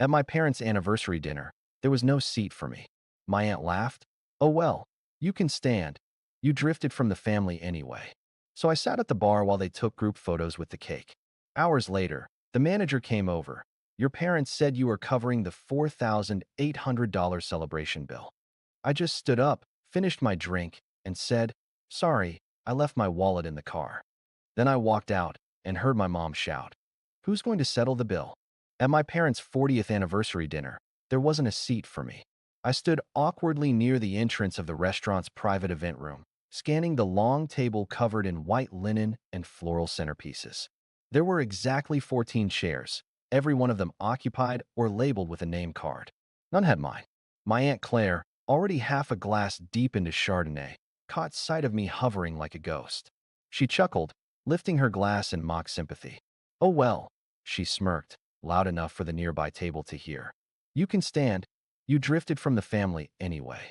At my parents' anniversary dinner, there was no seat for me. My aunt laughed. Oh well, you can stand. You drifted from the family anyway. So I sat at the bar while they took group photos with the cake. Hours later, the manager came over. Your parents said you were covering the $4,800 celebration bill. I just stood up, finished my drink, and said, sorry, I left my wallet in the car. Then I walked out and heard my mom shout, who's going to settle the bill? At my parents' 40th anniversary dinner, there wasn't a seat for me. I stood awkwardly near the entrance of the restaurant's private event room, scanning the long table covered in white linen and floral centerpieces. There were exactly 14 chairs, every one of them occupied or labeled with a name card. None had mine. My Aunt Claire, already half a glass deep into Chardonnay, caught sight of me hovering like a ghost. She chuckled, lifting her glass in mock sympathy. Oh well, she smirked, loud enough for the nearby table to hear. You can stand. You drifted from the family anyway.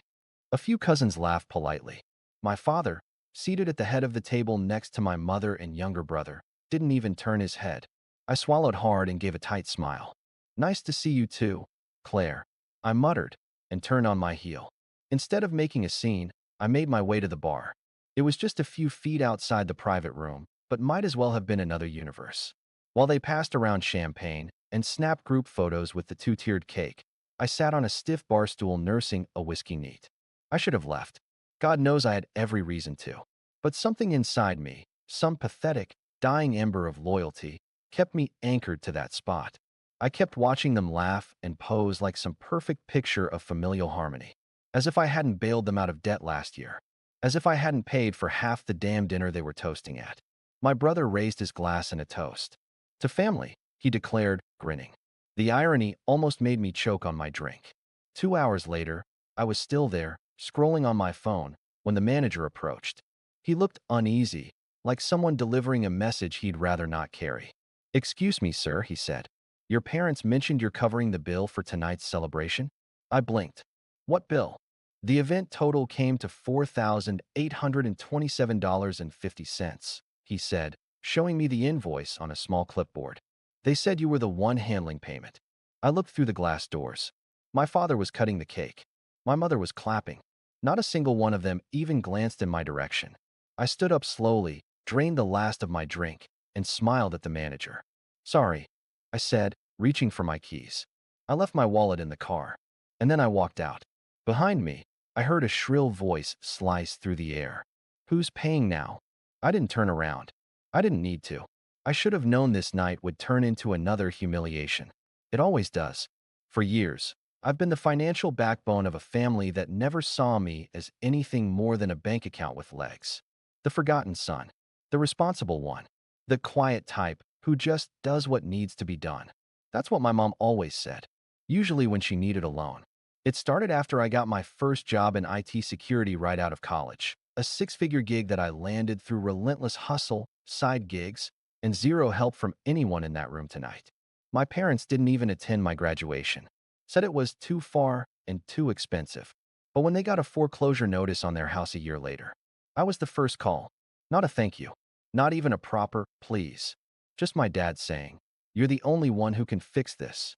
A few cousins laughed politely. My father, seated at the head of the table next to my mother and younger brother, didn't even turn his head. I swallowed hard and gave a tight smile. Nice to see you too, Claire, I muttered, and turned on my heel. Instead of making a scene, I made my way to the bar. It was just a few feet outside the private room, but might as well have been another universe. While they passed around champagne and snapped group photos with the two-tiered cake, I sat on a stiff bar stool nursing a whiskey neat. I should have left. God knows I had every reason to. But something inside me, some pathetic, dying ember of loyalty, kept me anchored to that spot. I kept watching them laugh and pose like some perfect picture of familial harmony. As if I hadn't bailed them out of debt last year. As if I hadn't paid for half the damn dinner they were toasting at. My brother raised his glass in a toast. To family, he declared, grinning. The irony almost made me choke on my drink. 2 hours later, I was still there, scrolling on my phone, when the manager approached. He looked uneasy, like someone delivering a message he'd rather not carry. Excuse me, sir, he said. Your parents mentioned you're covering the bill for tonight's celebration? I blinked. What bill? The event total came to $4,827.50, he said, showing me the invoice on a small clipboard. They said you were the one handling payment. I looked through the glass doors. My father was cutting the cake. My mother was clapping. Not a single one of them even glanced in my direction. I stood up slowly, drained the last of my drink, and smiled at the manager. Sorry, I said, reaching for my keys. I left my wallet in the car. And then I walked out. Behind me, I heard a shrill voice slice through the air. Who's paying now? I didn't turn around. I didn't need to. I should have known this night would turn into another humiliation. It always does. For years, I've been the financial backbone of a family that never saw me as anything more than a bank account with legs. The forgotten son. The responsible one. The quiet type who just does what needs to be done. That's what my mom always said, usually when she needed a loan. It started after I got my first job in IT security right out of college, a six-figure gig that I landed through relentless hustle, side gigs, and zero help from anyone in that room tonight. My parents didn't even attend my graduation, said it was too far and too expensive. But when they got a foreclosure notice on their house a year later, I was the first call. Not a thank you, not even a proper please. Just my dad saying, you're the only one who can fix this.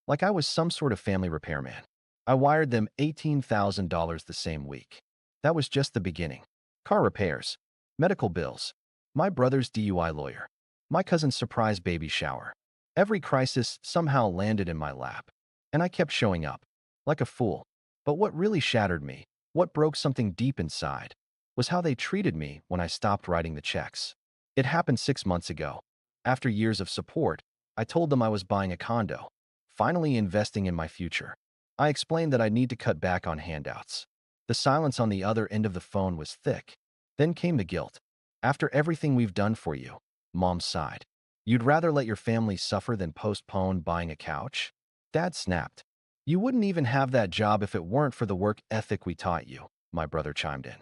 Like I was some sort of family repairman. I wired them $18,000 the same week. That was just the beginning. Car repairs, medical bills, my brother's DUI lawyer, my cousin's surprise baby shower. Every crisis somehow landed in my lap. And I kept showing up, like a fool. But what really shattered me, what broke something deep inside, was how they treated me when I stopped writing the checks. It happened 6 months ago. After years of support, I told them I was buying a condo, finally investing in my future. I explained that I need to cut back on handouts. The silence on the other end of the phone was thick. Then came the guilt. After everything we've done for you, Mom sighed. You'd rather let your family suffer than postpone buying a couch? Dad snapped. You wouldn't even have that job if it weren't for the work ethic we taught you, my brother chimed in.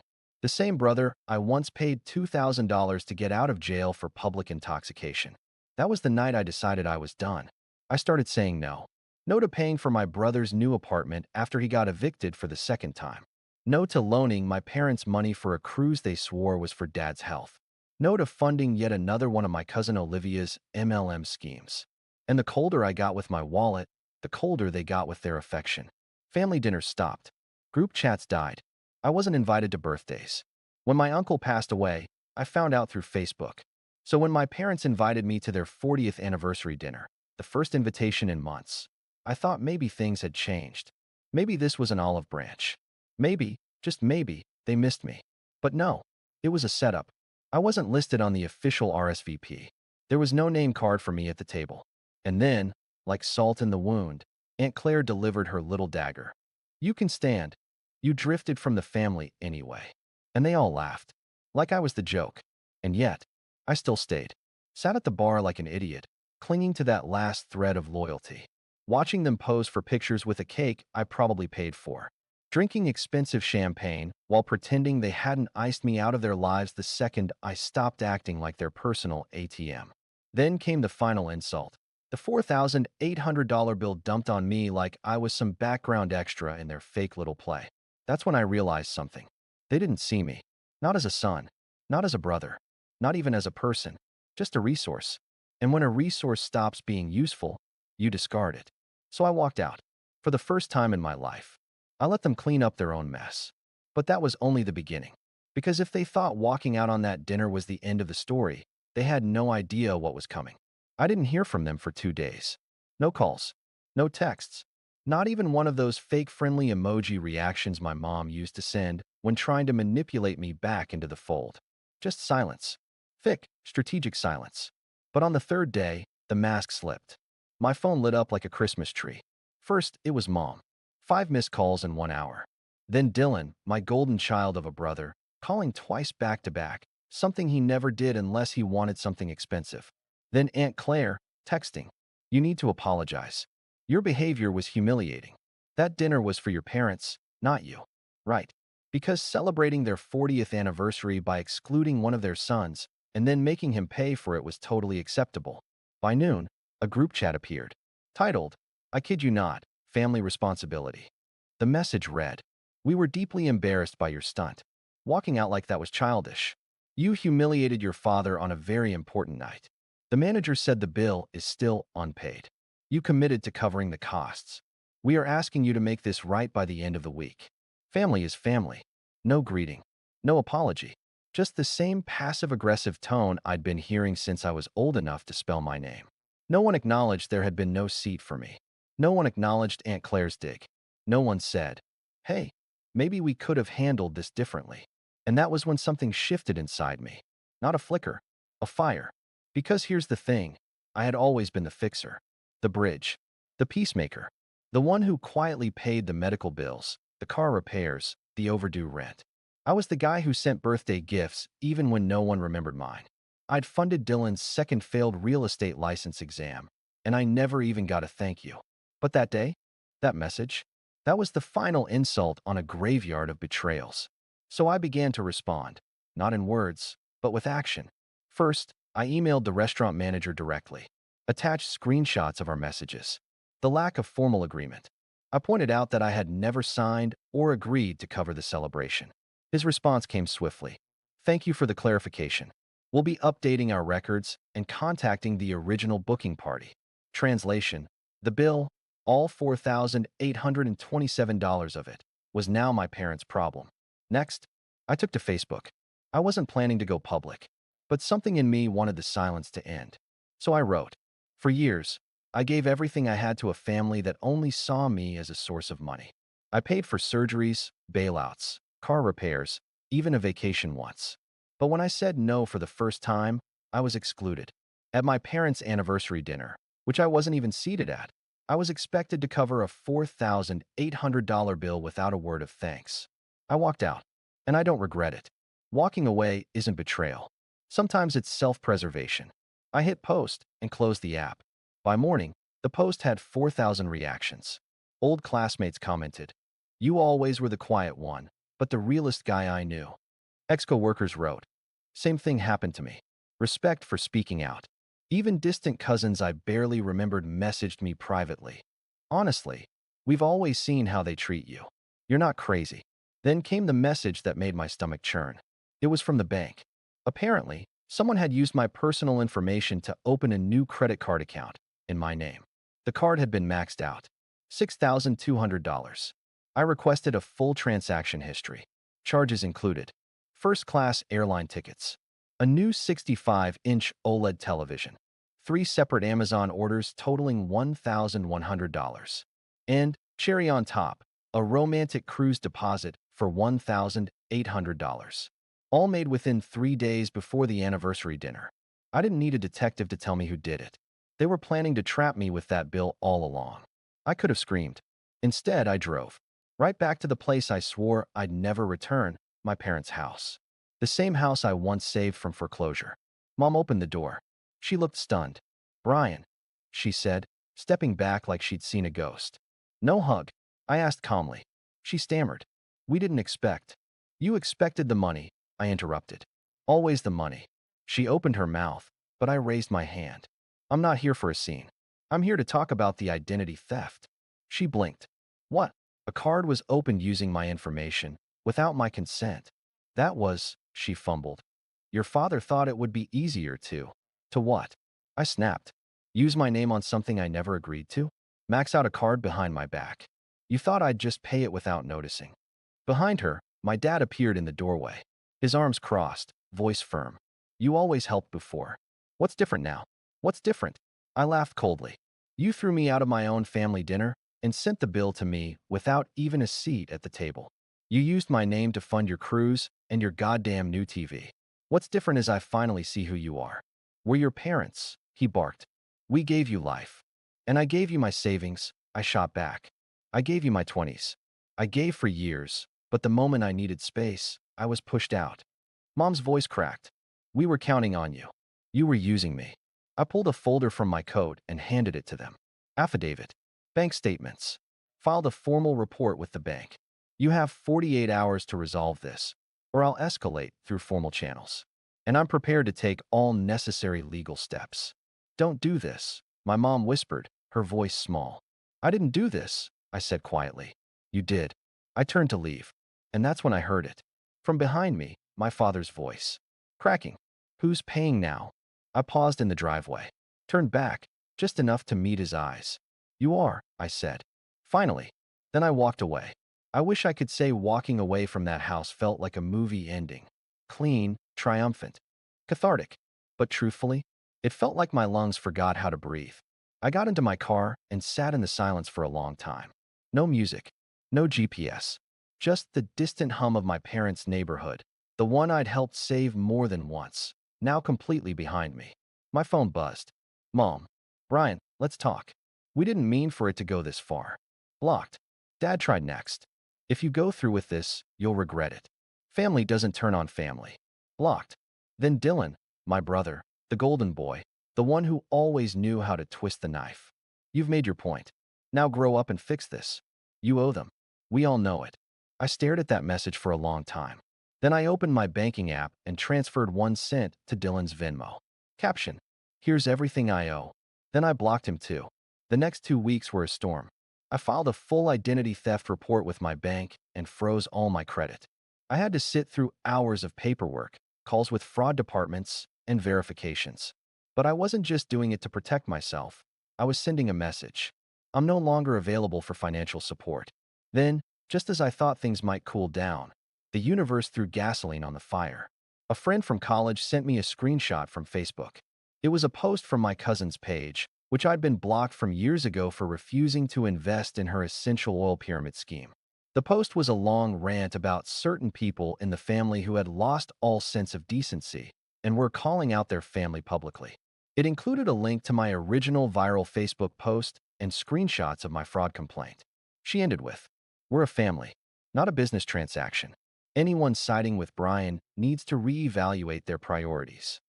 The same brother I once paid $2,000 to get out of jail for public intoxication. That was the night I decided I was done. I started saying no. No to paying for my brother's new apartment after he got evicted for the second time. No to loaning my parents money for a cruise they swore was for Dad's health. No to funding yet another one of my cousin Olivia's MLM schemes. And the colder I got with my wallet, the colder they got with their affection. Family dinners stopped. Group chats died. I wasn't invited to birthdays. When my uncle passed away, I found out through Facebook. So when my parents invited me to their 40th anniversary dinner, the first invitation in months, I thought maybe things had changed. Maybe this was an olive branch. Maybe, just maybe, they missed me. But no, it was a setup. I wasn't listed on the official RSVP. There was no name card for me at the table. And then, like salt in the wound, Aunt Claire delivered her little dagger. You can stand. You drifted from the family anyway. And they all laughed. Like I was the joke. And yet, I still stayed. Sat at the bar like an idiot, clinging to that last thread of loyalty. Watching them pose for pictures with a cake I probably paid for. Drinking expensive champagne while pretending they hadn't iced me out of their lives the second I stopped acting like their personal ATM. Then came the final insult. The $4,800 bill dumped on me like I was some background extra in their fake little play. That's when I realized something. They didn't see me. Not as a son. Not as a brother. Not even as a person. Just a resource. And when a resource stops being useful, you discard it. So I walked out. For the first time in my life. I let them clean up their own mess. But that was only the beginning. Because if they thought walking out on that dinner was the end of the story, they had no idea what was coming. I didn't hear from them for 2 days. No calls. No texts. Not even one of those fake friendly emoji reactions my mom used to send when trying to manipulate me back into the fold. Just silence. Thick, strategic silence. But on the third day, the mask slipped. My phone lit up like a Christmas tree. First, it was Mom. 5 missed calls in 1 hour. Then Dylan, my golden child of a brother, calling twice back to back, something he never did unless he wanted something expensive. Then Aunt Claire, texting. You need to apologize. Your behavior was humiliating. That dinner was for your parents, not you. Right. Because celebrating their 40th anniversary by excluding one of their sons and then making him pay for it was totally acceptable. By noon, a group chat appeared, titled, I kid you not, Family Responsibility. The message read, We were deeply embarrassed by your stunt. Walking out like that was childish. You humiliated your father on a very important night. The manager said the bill is still unpaid. You committed to covering the costs. We are asking you to make this right by the end of the week. Family is family. No greeting. No apology. Just the same passive-aggressive tone I'd been hearing since I was old enough to spell my name. No one acknowledged there had been no seat for me. No one acknowledged Aunt Claire's dig. No one said, hey, maybe we could have handled this differently. And that was when something shifted inside me. Not a flicker. A fire. Because here's the thing. I had always been the fixer. The bridge. The peacemaker. The one who quietly paid the medical bills, the car repairs, the overdue rent. I was the guy who sent birthday gifts even when no one remembered mine. I'd funded Dylan's second failed real estate license exam, and I never even got a thank you. But that day, that message, that was the final insult on a graveyard of betrayals. So I began to respond, not in words, but with action. First, I emailed the restaurant manager directly, attached screenshots of our messages, the lack of formal agreement. I pointed out that I had never signed or agreed to cover the celebration. His response came swiftly. Thank you for the clarification. We'll be updating our records and contacting the original booking party. Translation, the bill, all $4,827 of it, was now my parents' problem. Next, I took to Facebook. I wasn't planning to go public, but something in me wanted the silence to end. So I wrote. For years, I gave everything I had to a family that only saw me as a source of money. I paid for surgeries, bailouts, car repairs, even a vacation once. But when I said no for the first time, I was excluded. At my parents' anniversary dinner, which I wasn't even seated at, I was expected to cover a $4,800 bill without a word of thanks. I walked out, and I don't regret it. Walking away isn't betrayal. Sometimes it's self-preservation. I hit post and closed the app. By morning, the post had 4,000 reactions. Old classmates commented, You always were the quiet one, but the realest guy I knew. Ex-coworkers wrote, Same thing happened to me. Respect for speaking out. Even distant cousins I barely remembered messaged me privately. Honestly, we've always seen how they treat you. You're not crazy. Then came the message that made my stomach churn. It was from the bank. Apparently, someone had used my personal information to open a new credit card account in my name. The card had been maxed out. $6,200. I requested a full transaction history. Charges included first-class airline tickets, a new 65-inch OLED television, 3 separate Amazon orders totaling $1,100, and, cherry on top, a romantic cruise deposit for $1,800. All made within 3 days before the anniversary dinner. I didn't need a detective to tell me who did it. They were planning to trap me with that bill all along. I could have screamed. Instead, I drove right back to the place I swore I'd never return, my parents' house. The same house I once saved from foreclosure. Mom opened the door. She looked stunned. "Brian," she said, stepping back like she'd seen a ghost. "No hug," I asked calmly. She stammered. "We didn't expect." "You expected the money," I interrupted. "Always the money." She opened her mouth, but I raised my hand. "I'm not here for a scene. I'm here to talk about the identity theft." She blinked. "What?" "A card was opened using my information, without my consent." "That was," she fumbled. "Your father thought it would be easier to." "To what?" I snapped. "Use my name on something I never agreed to? Max out a card behind my back. You thought I'd just pay it without noticing." Behind her, my dad appeared in the doorway. His arms crossed, voice firm. "You always helped before. What's different now?" "What's different?" I laughed coldly. "You threw me out of my own family dinner and sent the bill to me without even a seat at the table. You used my name to fund your cruise and your goddamn new TV. What's different is I finally see who you are. We're your parents," he barked. "We gave you life. And I gave you my savings," I shot back. "I gave you my 20s. I gave for years, but the moment I needed space, I was pushed out." Mom's voice cracked. "We were counting on you. You were using me." I pulled a folder from my coat and handed it to them. "Affidavit. Bank statements. Filed a formal report with the bank. You have 48 hours to resolve this, or I'll escalate through formal channels. And I'm prepared to take all necessary legal steps." "Don't do this," my mom whispered, her voice small. "I didn't do this," I said quietly. "You did." I turned to leave, and that's when I heard it. From behind me, my father's voice. Cracking. "Who's paying now?" I paused in the driveway, turned back, just enough to meet his eyes. "You are," I said. Finally. Then I walked away. I wish I could say walking away from that house felt like a movie ending. Clean, triumphant, cathartic. But truthfully, it felt like my lungs forgot how to breathe. I got into my car and sat in the silence for a long time. No music, no GPS, just the distant hum of my parents' neighborhood, the one I'd helped save more than once, now completely behind me. My phone buzzed. "Mom. Brian, let's talk. We didn't mean for it to go this far." Blocked. Dad tried next. "If you go through with this, you'll regret it. Family doesn't turn on family." Blocked. Then Dylan, my brother, the golden boy, the one who always knew how to twist the knife. "You've made your point. Now grow up and fix this. You owe them. We all know it." I stared at that message for a long time. Then I opened my banking app and transferred 1 cent to Dylan's Venmo. Caption: "Here's everything I owe." Then I blocked him too. The next 2 weeks were a storm. I filed a full identity theft report with my bank and froze all my credit. I had to sit through hours of paperwork, calls with fraud departments, and verifications. But I wasn't just doing it to protect myself. I was sending a message. I'm no longer available for financial support. Then, just as I thought things might cool down, the universe threw gasoline on the fire. A friend from college sent me a screenshot from Facebook. It was a post from my cousin's page, which I'd been blocked from years ago for refusing to invest in her essential oil pyramid scheme. The post was a long rant about certain people in the family who had lost all sense of decency and were calling out their family publicly. It included a link to my original viral Facebook post and screenshots of my fraud complaint. She ended with, "We're a family, not a business transaction. Anyone siding with Brian needs to reevaluate their priorities."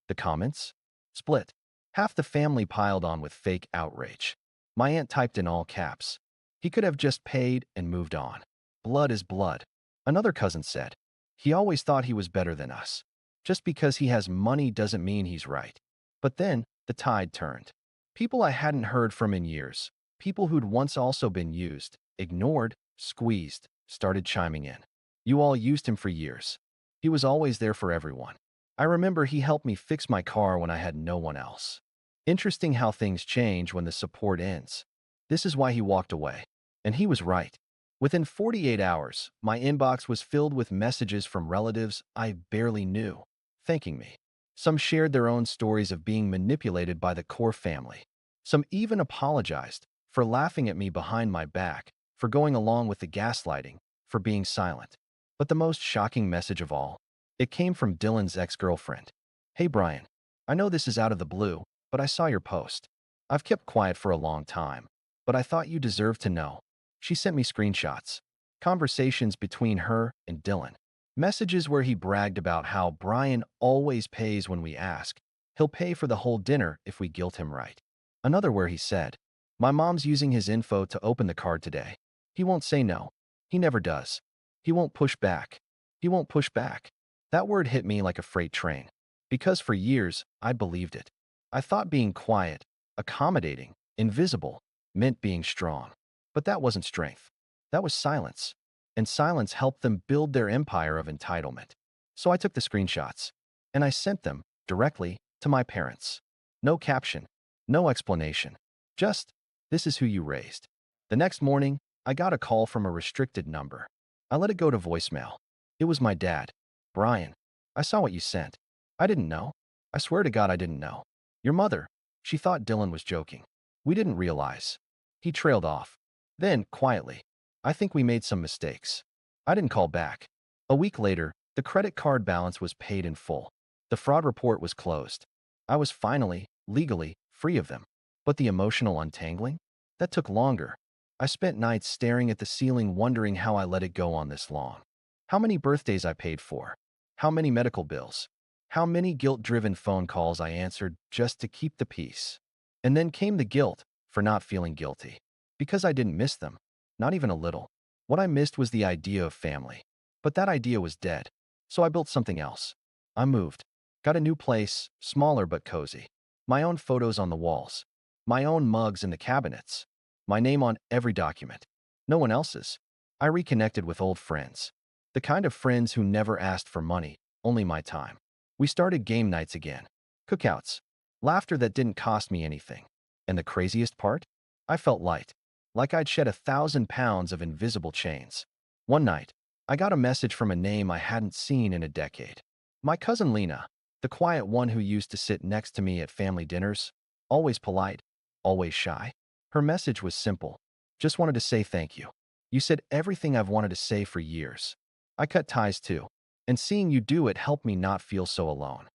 The comments? Split. Half the family piled on with fake outrage. My aunt typed in all caps, "He could have just paid and moved on. Blood is blood." Another cousin said, "He always thought he was better than us. Just because he has money doesn't mean he's right." But then the tide turned. People I hadn't heard from in years, people who'd once also been used, ignored, squeezed, started chiming in. "You all used him for years. He was always there for everyone. I remember he helped me fix my car when I had no one else." Interesting how things change when the support ends. This is why he walked away. And he was right. Within 48 hours, my inbox was filled with messages from relatives I barely knew, thanking me. Some shared their own stories of being manipulated by the core family. Some even apologized for laughing at me behind my back, for going along with the gaslighting, for being silent. But the most shocking message of all, it came from Dylan's ex-girlfriend. "Hey Brian, I know this is out of the blue, but I saw your post. I've kept quiet for a long time, but I thought you deserved to know." She sent me screenshots, conversations between her and Dylan, messages where he bragged about how Brian always pays when we ask. He'll pay for the whole dinner if we guilt him right. Another where he said, "My mom's using his info to open the card today. He won't say no. He never does. He won't push back. He won't push back." That word hit me like a freight train, because for years I believed it. I thought being quiet, accommodating, invisible meant being strong. But that wasn't strength. That was silence. And silence helped them build their empire of entitlement. So I took the screenshots, and I sent them directly to my parents. No caption, no explanation. Just, "This is who you raised." The next morning, I got a call from a restricted number. I let it go to voicemail. It was my dad. "Brian, I saw what you sent. I didn't know. I swear to God I didn't know. Your mother, she thought Dylan was joking. We didn't realize." He trailed off. Then, quietly, "I think we made some mistakes." I didn't call back. A week later, the credit card balance was paid in full. The fraud report was closed. I was finally, legally, free of them. But the emotional untangling? That took longer. I spent nights staring at the ceiling wondering how I let it go on this long. How many birthdays I paid for. How many medical bills. How many guilt-driven phone calls I answered just to keep the peace. And then came the guilt for not feeling guilty. Because I didn't miss them. Not even a little. What I missed was the idea of family. But that idea was dead. So I built something else. I moved. Got a new place, smaller but cozy. My own photos on the walls. My own mugs in the cabinets. My name on every document. No one else's. I reconnected with old friends. The kind of friends who never asked for money, only my time. We started game nights again. Cookouts. Laughter that didn't cost me anything. And the craziest part? I felt light. Like I'd shed 1,000 pounds of invisible chains. One night, I got a message from a name I hadn't seen in a decade. My cousin Lena, the quiet one who used to sit next to me at family dinners, always polite, always shy. Her message was simple. "Just wanted to say thank you. You said everything I've wanted to say for years. I cut ties too, and seeing you do it helped me not feel so alone."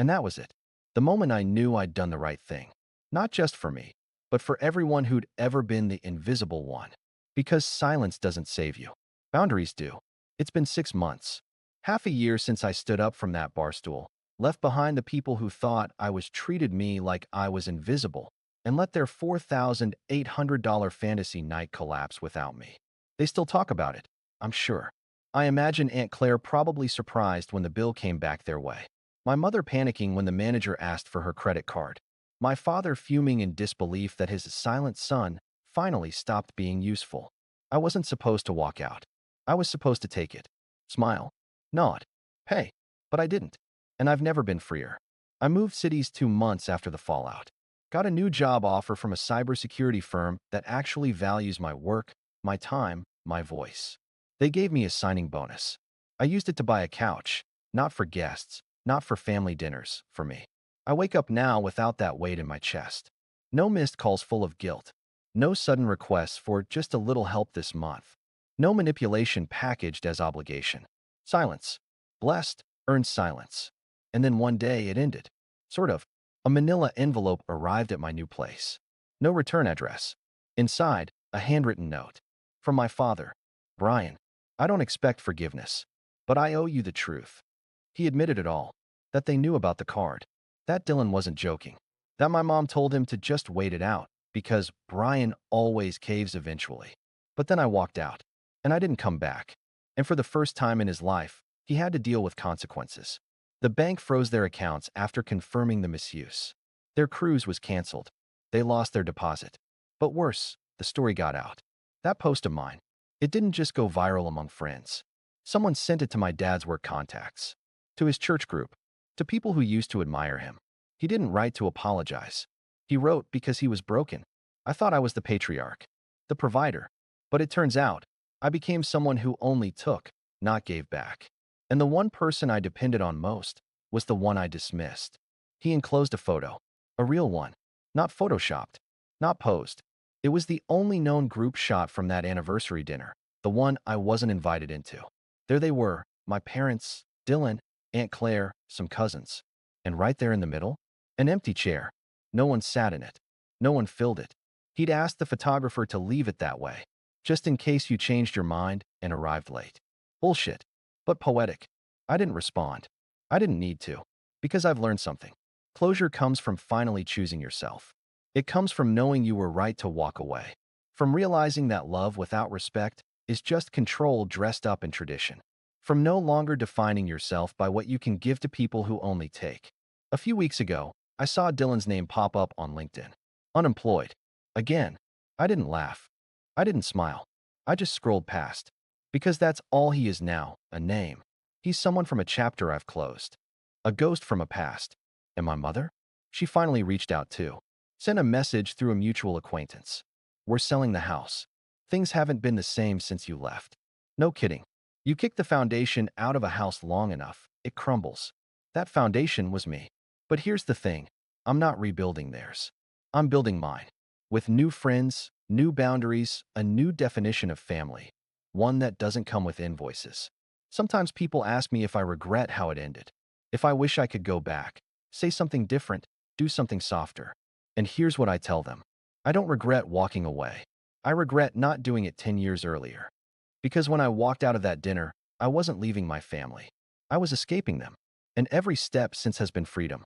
And that was it. The moment I knew I'd done the right thing. Not just for me, but for everyone who'd ever been the invisible one. Because silence doesn't save you. Boundaries do. It's been 6 months. Half a year since I stood up from that bar stool, left behind the people who thought I was treated me like I was invisible, and let their $4,800 fantasy night collapse without me. They still talk about it, I'm sure. I imagine Aunt Claire probably surprised when the bill came back their way. My mother panicking when the manager asked for her credit card. My father fuming in disbelief that his silent son finally stopped being useful. I wasn't supposed to walk out. I was supposed to take it. Smile. Nod. Pay. But I didn't. And I've never been freer. I moved cities 2 months after the fallout. Got a new job offer from a cybersecurity firm that actually values my work, my time, my voice. They gave me a signing bonus. I used it to buy a couch, not for guests, not for family dinners, for me. I wake up now without that weight in my chest. No missed calls full of guilt. No sudden requests for just a little help this month. No manipulation packaged as obligation. Silence. Blessed, earned silence. And then one day it ended. Sort of. A manila envelope arrived at my new place. No return address. Inside, a handwritten note. From my father. "Brian, I don't expect forgiveness, but I owe you the truth." He admitted it all. That they knew about the card. That Dylan wasn't joking. That my mom told him to just wait it out, because Brian always caves eventually. But then I walked out, and I didn't come back. And for the first time in his life, he had to deal with consequences. The bank froze their accounts after confirming the misuse. Their cruise was canceled. They lost their deposit. But worse, the story got out. That post of mine, it didn't just go viral among friends. Someone sent it to my dad's work contacts, to his church group, to people who used to admire him. He didn't write to apologize. He wrote because he was broken. I thought I was the patriarch, the provider. But it turns out, I became someone who only took, not gave back. And the one person I depended on most was the one I dismissed. He enclosed a photo, a real one, not photoshopped, not posed. It was the only known group shot from that anniversary dinner, the one I wasn't invited into. There they were, my parents, Dylan, Aunt Claire, some cousins. And right there in the middle, an empty chair. No one sat in it. No one filled it. He'd asked the photographer to leave it that way, just in case you changed your mind and arrived late. Bullshit, but poetic. I didn't respond. I didn't need to, because I've learned something. Closure comes from finally choosing yourself. It comes from knowing you were right to walk away, from realizing that love without respect is just control dressed up in tradition, from no longer defining yourself by what you can give to people who only take. A few weeks ago, I saw Dylan's name pop up on LinkedIn. Unemployed. Again. I didn't laugh. I didn't smile. I just scrolled past. Because that's all he is now, a name. He's someone from a chapter I've closed. A ghost from a past. And my mother? She finally reached out too. Sent a message through a mutual acquaintance. We're selling the house. Things haven't been the same since you left. No kidding. You kick the foundation out of a house long enough, it crumbles. That foundation was me. But here's the thing. I'm not rebuilding theirs. I'm building mine. With new friends, new boundaries, a new definition of family. One that doesn't come with invoices. Sometimes people ask me if I regret how it ended. If I wish I could go back, say something different, do something softer. And here's what I tell them. I don't regret walking away. I regret not doing it 10 years earlier. Because when I walked out of that dinner, I wasn't leaving my family. I was escaping them. And every step since has been freedom.